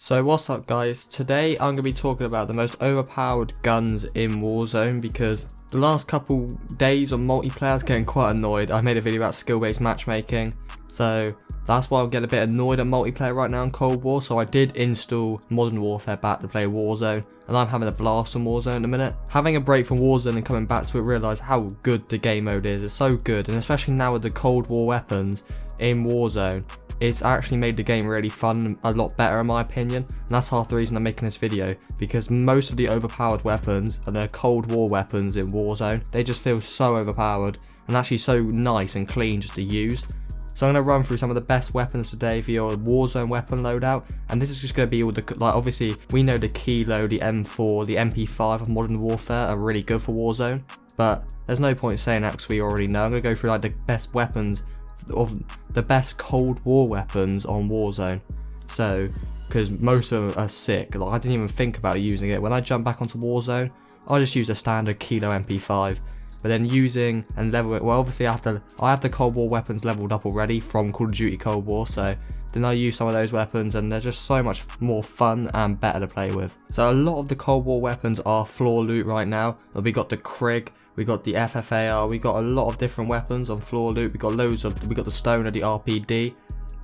So what's up guys, today I'm going to be talking about the most overpowered guns in Warzone because the last couple days of multiplayer I was getting quite annoyed. I made a video about skill based matchmaking, so that's why I'm getting a bit annoyed at multiplayer right now in Cold War. So I did install Modern Warfare back to play Warzone, and I'm having a blast on Warzone in a minute. Having a break from Warzone and coming back to it, realise how good the game mode is. It's so good, and especially now with the Cold War weapons in Warzone, it's actually made the game really fun, a lot better in my opinion, and that's half the reason I'm making this video, because most of the overpowered weapons are the Cold War weapons in Warzone. They just feel so overpowered and actually so nice and clean just to use. So I'm going to run through some of the best weapons today for your Warzone weapon loadout, and this is just going to be all the, like obviously we know the Kilo, the M4, the MP5 of Modern Warfare are really good for Warzone, but there's no point saying that because we already know. I'm going to go through like the best weapons of the best Cold War weapons on Warzone, so because most of them are sick. Like I didn't even think about using it when I jump back onto Warzone. I just use a standard Kilo MP5, but then using and leveling, well obviously I have the Cold War weapons leveled up already from Call of Duty Cold War, so then I use some of those weapons and they're just so much more fun and better to play with. So a lot of the Cold War weapons are floor loot right now. We got the Krig, we got the FFAR, we got a lot of different weapons on floor loot. We got the Stoner, the RPD,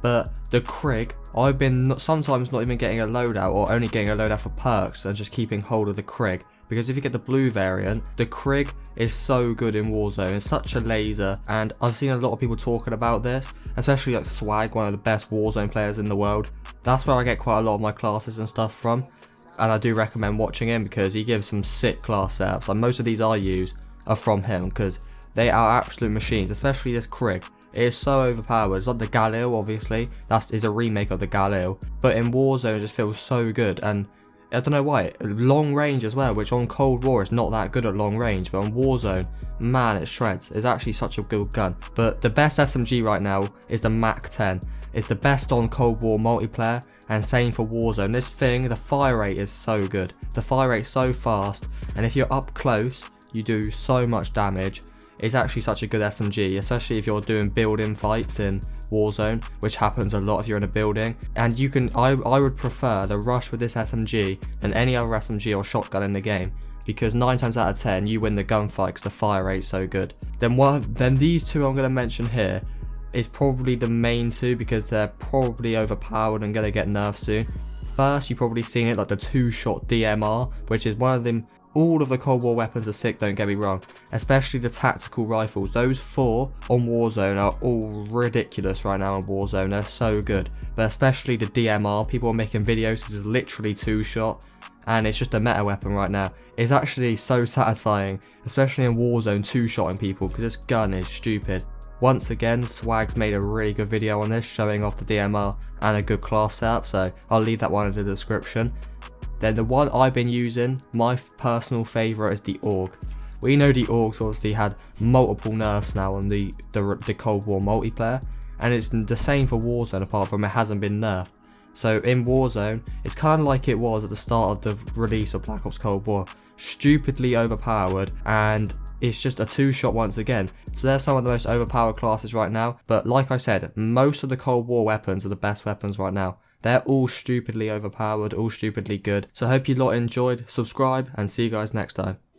but the Krig, I've been sometimes not even getting a loadout or only getting a loadout for perks and just keeping hold of the Krig. Because if you get the blue variant, the Krig is so good in Warzone. It's such a laser, and I've seen a lot of people talking about this, especially like Swag, one of the best Warzone players in the world. That's where I get quite a lot of my classes and stuff from, and I do recommend watching him because he gives some sick class setups. Like most of these I use are from him because they are absolute machines, especially this Krig. It is so overpowered. It's like the Galil, obviously. That is a remake of the Galil, but in Warzone it just feels so good, and I don't know why. Long range as well, which on Cold War is not that good at long range, but on Warzone, man, it shreds. It's actually such a good gun. But the best SMG right now is the Mac 10. It's the best on Cold War multiplayer, and same for Warzone. This thing, the fire rate is so good. The fire rate is so fast, and if you're up close, you do so much damage. It's actually such a good SMG, especially if you're doing building fights in Warzone, which happens a lot if you're in a building. And you can, I would prefer the rush with this SMG than any other SMG or shotgun in the game, because 9 times out of 10 you win the gunfight because the fire rate's so good. Then these two I'm going to mention here is probably the main two because they're probably overpowered and going to get nerfed soon. First, you've probably seen it, like the 2-shot DMR, which is one of them. All of the Cold War weapons are sick, don't get me wrong, especially the tactical rifles. Those 4 on Warzone are all ridiculous right now on Warzone. They're so good, but especially the DMR. People are making videos. This is literally 2-shot, and it's just a meta weapon right now. It's actually so satisfying, especially in Warzone, 2-shotting people, because this gun is stupid. Once again, Swag's made a really good video on this, showing off the DMR and a good class setup, so I'll leave that one in the description. Then the one I've been using, my personal favourite, is the AUG. We know the AUG's obviously had multiple nerfs now on the Cold War multiplayer, and it's the same for Warzone apart from it hasn't been nerfed. So in Warzone, it's kind of like it was at the start of the release of Black Ops Cold War. Stupidly overpowered, and it's just a 2-shot once again. So they're some of the most overpowered classes right now, but like I said, most of the Cold War weapons are the best weapons right now. They're all stupidly overpowered, all stupidly good. So I hope you lot enjoyed. Subscribe and see you guys next time.